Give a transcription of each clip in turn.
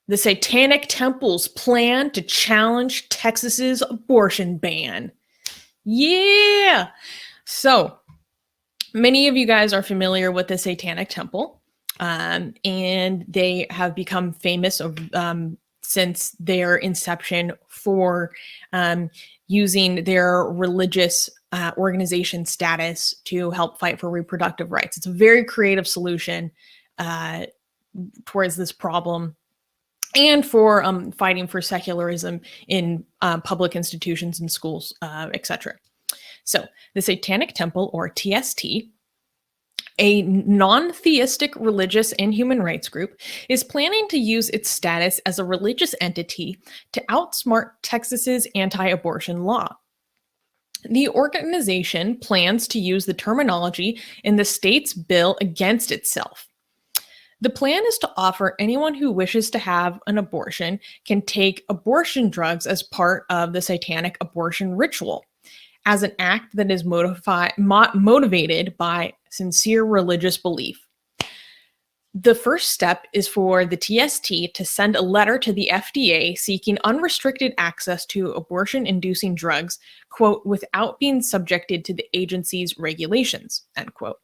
The Satanic Temple's plan to challenge Texas's abortion ban. Yeah. So many of you guys are familiar with the Satanic Temple, and they have become famous since their inception for using their religious organization status to help fight for reproductive rights. It's a very creative solution towards this problem, and for fighting for secularism in public institutions and schools, etc. So the Satanic Temple, or TST, a non-theistic religious and human rights group, is planning to use its status as a religious entity to outsmart Texas's anti-abortion law. The organization plans to use the terminology in the state's bill against itself. The plan is to offer anyone who wishes to have an abortion can take abortion drugs as part of the Satanic Abortion Ritual, as an act that is motivated by sincere religious belief. The first step is for the TST to send a letter to the FDA seeking unrestricted access to abortion-inducing drugs, quote, without being subjected to the agency's regulations, end quote.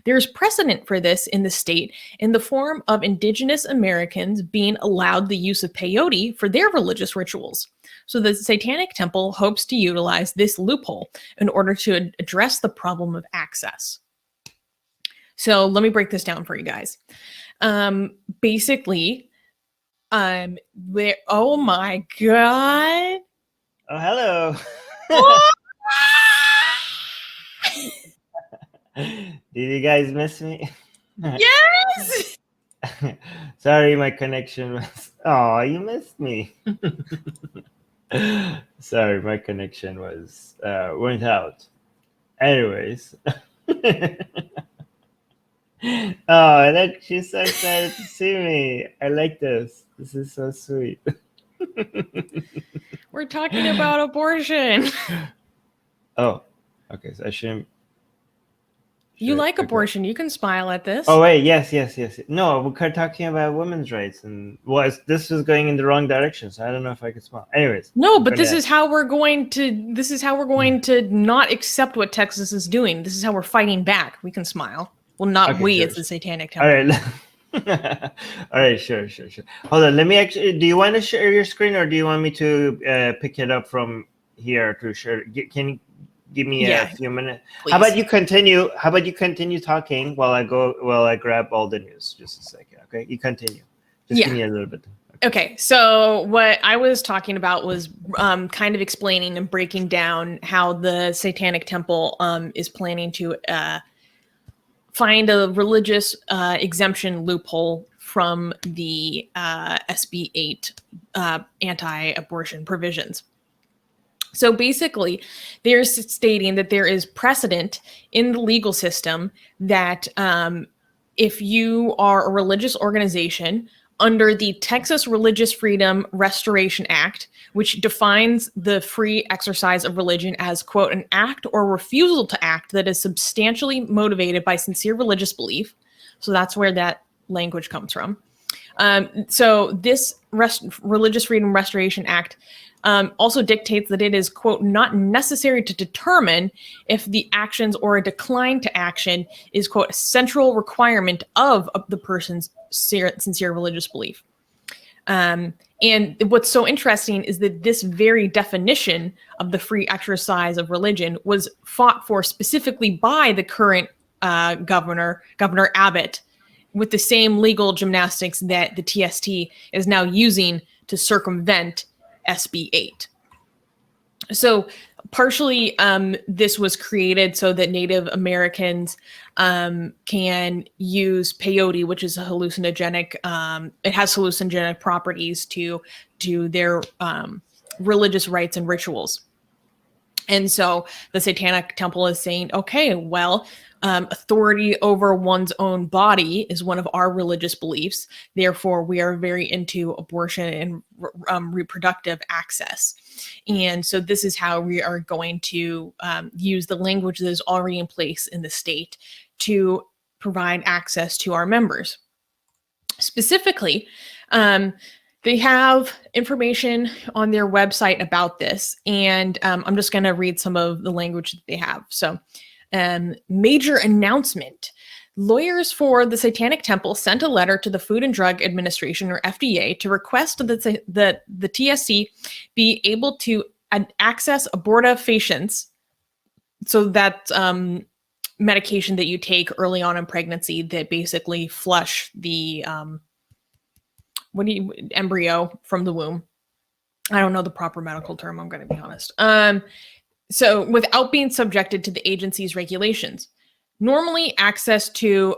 There's precedent for this in the state in the form of indigenous Americans being allowed the use of peyote for their religious rituals. So the Satanic Temple hopes to utilize this loophole in order to address the problem of access. So let me break this down for you guys. Basically, oh my God. Oh, hello. Did you guys miss me? Yes! Sorry, my connection was... Oh, you missed me. Sorry, my connection was went out. Anyways. Oh, look, she's so excited to see me. I like this. This is so sweet. We're talking about abortion. Oh, okay. So I shouldn't... You like abortion. You can smile at this. Oh, wait. Yes. No, we're talking about women's rights. And this was going in the wrong direction. So I don't know if I could smile. Anyways. No, but this is how we're going to not accept what Texas is doing. This is how we're fighting back. We can smile. Well, not okay, we, it's the Satanic Temple. All right. All right, sure. Hold on. Let me actually... Do you want to share your screen, or do you want me to pick it up from here to share? Can you give me a few minutes? Please. How about you continue talking while I grab all the news? Just a second, okay? You continue. Just give me a little bit. Okay, so what I was talking about was kind of explaining and breaking down how the Satanic Temple is planning to find a religious exemption loophole from the SB 8 anti-abortion provisions. So basically, they're stating that there is precedent in the legal system that if you are a religious organization under the Texas Religious Freedom Restoration Act, which defines the free exercise of religion as, quote, an act or refusal to act that is substantially motivated by sincere religious belief. So that's where that language comes from. So this Religious Freedom Restoration Act also dictates that it is, quote, not necessary to determine if the actions or a decline to action is, quote, a central requirement of the person's sincere religious belief. And what's so interesting is that this very definition of the free exercise of religion was fought for specifically by the current Governor Abbott, with the same legal gymnastics that the TST is now using to circumvent SB 8. So partially, this was created so that Native Americans can use peyote, which is a hallucinogenic. It has hallucinogenic properties to their religious rites and rituals. And so the Satanic Temple is saying, okay, well, authority over one's own body is one of our religious beliefs. Therefore, we are very into abortion and reproductive access. And so this is how we are going to use the language that is already in place in the state to provide access to our members. Specifically, They have information on their website about this, and I'm just going to read some of the language that they have. So, major announcement. Lawyers for the Satanic Temple sent a letter to the Food and Drug Administration, or FDA, to request that the TSC be able to access abortifacients, so that's medication that you take early on in pregnancy that basically flush the embryo from the womb. I don't know the proper medical term, I'm going to be honest. So without being subjected to the agency's regulations. Normally, access to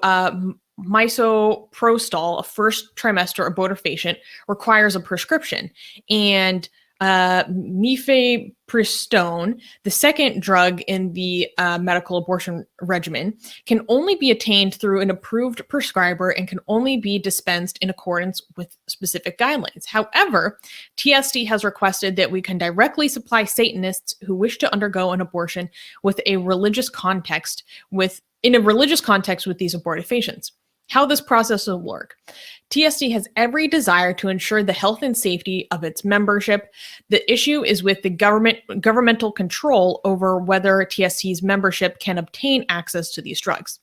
misoprostol, a first trimester abortifacient, requires a prescription, and mifepristone, the second drug in the medical abortion regimen, can only be attained through an approved prescriber and can only be dispensed in accordance with specific guidelines. However, TSD has requested that we can directly supply Satanists who wish to undergo an abortion with a religious context with these abortifacients. How this process will work. TSD has every desire to ensure the health and safety of its membership. The issue is with the governmental control over whether TSD's membership can obtain access to these drugs.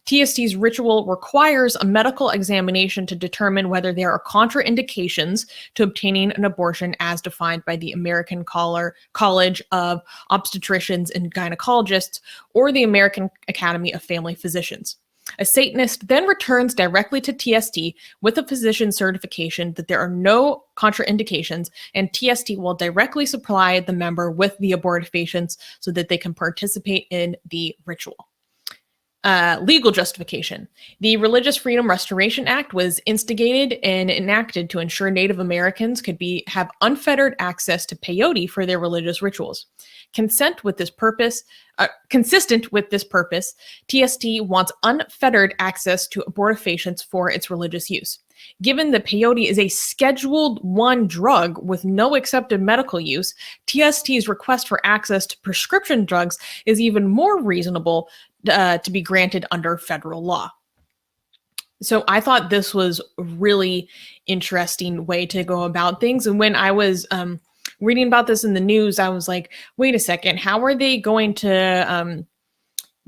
TSD's ritual requires a medical examination to determine whether there are contraindications to obtaining an abortion as defined by the American College of Obstetricians and Gynecologists or the American Academy of Family Physicians. A Satanist then returns directly to TSD with a physician certification that there are no contraindications, and TSD will directly supply the member with the abortifacients so that they can participate in the ritual. Legal justification. The Religious Freedom Restoration Act was instigated and enacted to ensure Native Americans could have unfettered access to peyote for their religious rituals. Consistent with this purpose, TSD wants unfettered access to abortifacients for its religious use. Given that peyote is a Scheduled I drug with no accepted medical use, TSD's request for access to prescription drugs is even more reasonable to be granted under federal law. So I thought this was a really interesting way to go about things. And when I was reading about this in the news, I was like, wait a second, how are they going to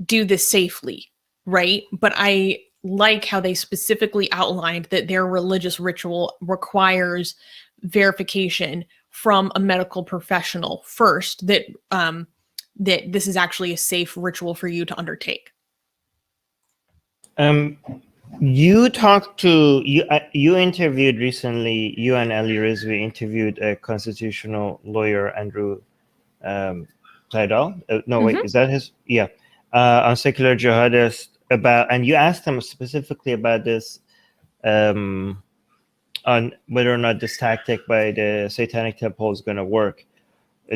do this safely, right? But I like how they specifically outlined that their religious ritual requires verification from a medical professional first, that this is actually a safe ritual for you to undertake. You talked to you interviewed recently. You and Ali Rizvi interviewed a constitutional lawyer, Andrew Seidel. Is that his? Yeah, on secular jihadist about, and you asked him specifically about this, on whether or not this tactic by the Satanic Temple is going to work.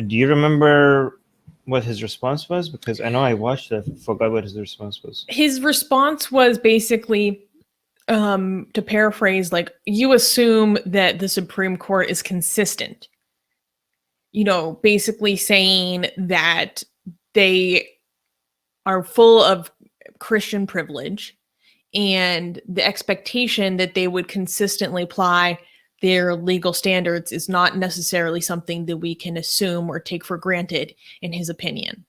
Do you remember what his response was? Because I know I watched it, forgot what his response was. His response was basically, to paraphrase, like, you assume that the Supreme Court is consistent. You know, basically saying that they are full of Christian privilege and the expectation that they would consistently apply their legal standards is not necessarily something that we can assume or take for granted, in his opinion.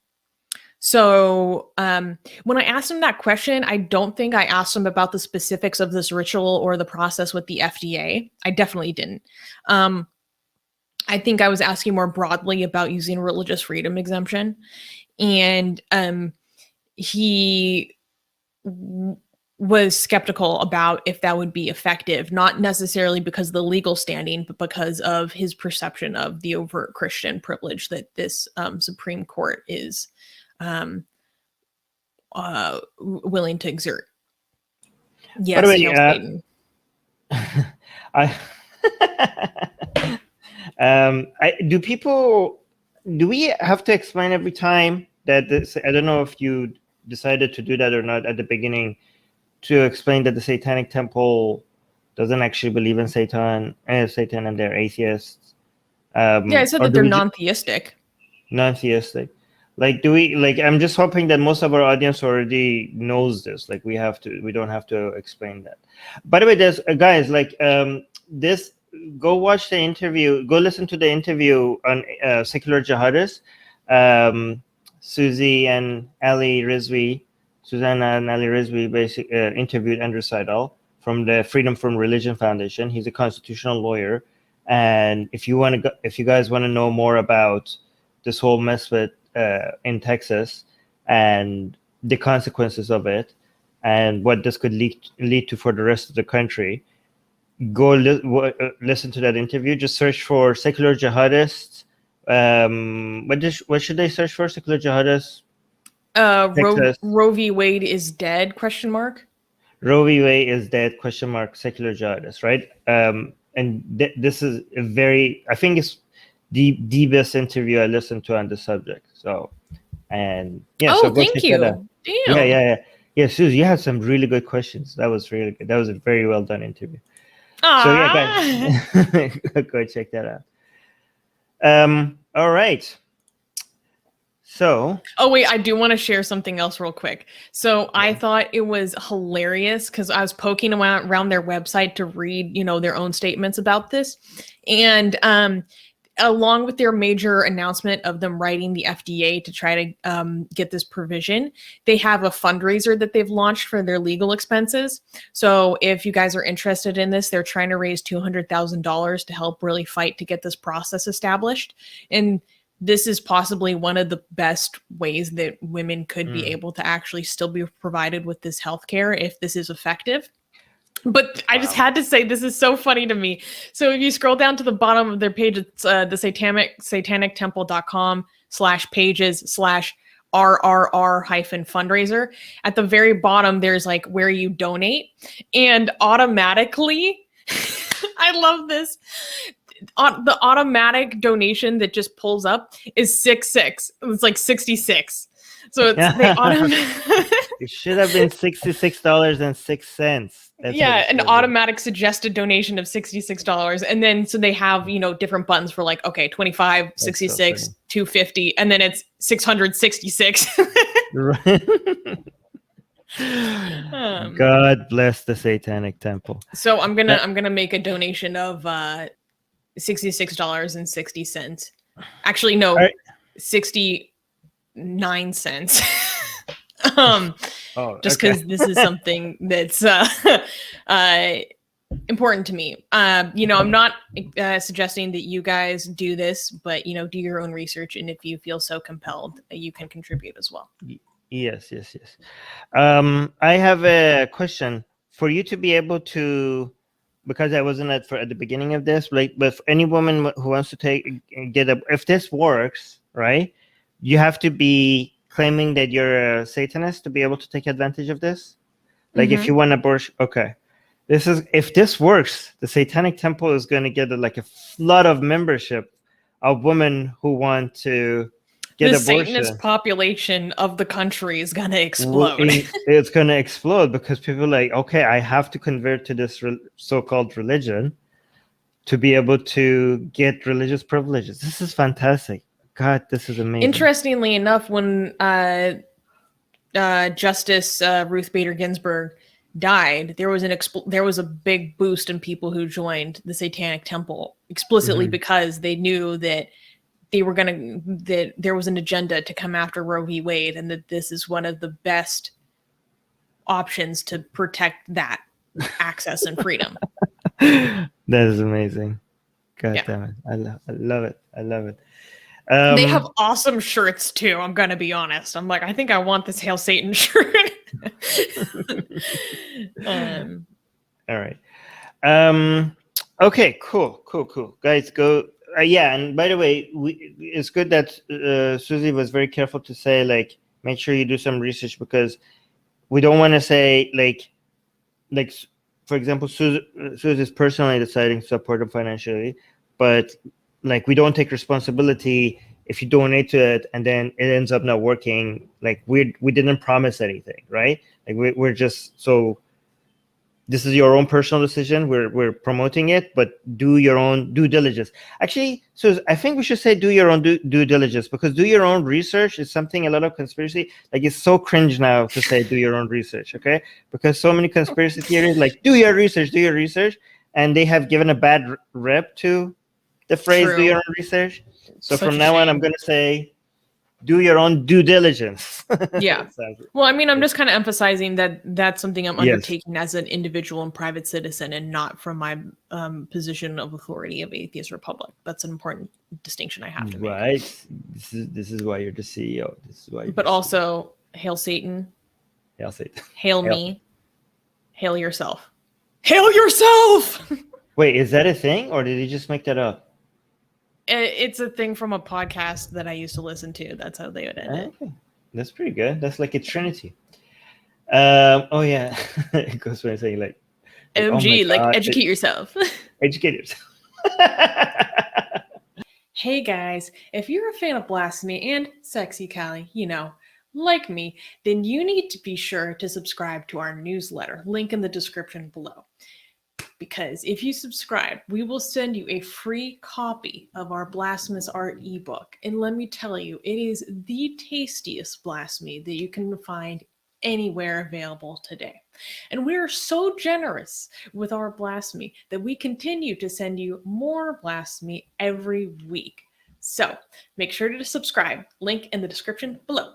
So when I asked him that question, I don't think I asked him about the specifics of this ritual or the process with the FDA. I definitely didn't. I think I was asking more broadly about using a religious freedom exemption. And he was skeptical about if that would be effective, not necessarily because of the legal standing, but because of his perception of the overt Christian privilege that this Supreme Court is willing to exert. Yes, do we have to explain every time that this? I don't know if you decided to do that or not at the beginning, to explain that the Satanic Temple doesn't actually believe in Satan and they're atheists. I said that they're non-theistic. Non-theistic. Like, I'm just hoping that most of our audience already knows this. Like, we don't have to explain that. By the way, there's guys, like, this watch the interview. Go listen to the interview on secular jihadists. Susie and Ali Rizvi, Susanna and Ali Rizvi, basically interviewed Andrew Seidel from the Freedom from Religion Foundation. He's a constitutional lawyer, and if you guys want to know more about this whole mess with in Texas and the consequences of it, and what this could lead to for the rest of the country, go listen to that interview. Just search for secular jihadists. What should they search for? Secular jihadists. Roe v. Wade is dead? ? Roe v. Wade is dead ? Secular jihadists, right? And this is a very, I think it's the best interview I listened to on the subject. So, and yeah. Oh, so go thank check you. that out. Damn. Yeah, Susie, you had some really good questions. That was really good. That was a very well done interview. Aww. So yeah, guys, go check that out. All right. So. Oh wait, I do want to share something else real quick. So I thought it was hilarious because I was poking around their website to read, their own statements about this, and along with their major announcement of them writing the FDA to try to get this provision, they have a fundraiser that they've launched for their legal expenses. So if you guys are interested in this, they're trying to raise $200,000 to help really fight to get this process established. And this is possibly one of the best ways that women could be able to actually still be provided with this healthcare if this is effective. But I just had to say, this is so funny to me. So if you scroll down to the bottom of their page, it's the satanictemple.com/pages/RRR-fundraiser. At the very bottom, there's like where you donate, and automatically, I love this. The automatic donation that just pulls up is 66. It's like 66. So it's they It should have been $66.06. An automatic suggested donation of $66. And then so they have, different buttons for like, okay, 25, 66, so 250, and then it's 666. God bless the Satanic Temple. So I'm gonna make a donation of $66.60. Actually, no, 69 cents. Just because this is something that's important to me. I'm not suggesting that you guys do this, but do your own research, and if you feel so compelled, you can contribute as well. Yes. I have a question for you to be able to, because I wasn't at the beginning of this, but for any woman who wants to if this works, right? You have to be claiming that you're a Satanist to be able to take advantage of this. Like if you want abortion, okay. If this works, the Satanic Temple is going to get a flood of membership of women who want to get the abortion. Satanist population of the country is going to explode. It's going to explode because people are like, okay, I have to convert to this so-called religion to be able to get religious privileges. This is fantastic. God, this is amazing. Interestingly enough, when Justice Ruth Bader Ginsburg died, there was a big boost in people who joined the Satanic Temple explicitly because they knew that that there was an agenda to come after Roe v. Wade, and that this is one of the best options to protect that access and freedom. That is amazing. God damn it. I love it. They have awesome shirts too. I'm going to be honest. I'm like, I think I want this Hail Satan shirt. All right. Okay, cool. Guys, go. And by the way, it's good that Susie was very careful to say, make sure you do some research, because we don't want to say, for example, Susie is personally deciding to support them financially, but we don't take responsibility if you donate to it and then it ends up not working. We didn't promise anything, right? We're just, so this is your own personal decision. We're promoting it, but do your own due diligence. Actually, so I think we should say do your own due diligence, because do your own research is something a lot of conspiracy, it's so cringe now to say do your own research, okay? Because so many conspiracy theories, do your research. and they have given a bad rep to the phrase True. "do your own research." So Such from a now on, shame. I'm going to say, "Do your own due diligence." Yeah. Well, I mean, I'm just kind of emphasizing that that's something I'm undertaking as an individual and private citizen, and not from my position of authority of Atheist Republic. That's an important distinction I have to make. Right. This is why you're the CEO. This is why. But also, hail Satan. Hail Satan. Hail me. Hail yourself. Hail yourself! Wait, is that a thing, or did he just make that up? It's a thing from a podcast that I used to listen to. That's how they would end it. Okay. That's pretty good. That's like a trinity. Oh yeah, it goes by saying like OMG, oh my God, educate yourself. educate yourself. Hey guys, if you're a fan of blasphemy and sexy Callie, like me, then you need to be sure to subscribe to our newsletter, link in the description below. Because if you subscribe, we will send you a free copy of our blasphemous art ebook. And let me tell you, it is the tastiest blasphemy that you can find anywhere available today. And we are so generous with our blasphemy that we continue to send you more blasphemy every week. So make sure to subscribe, link in the description below.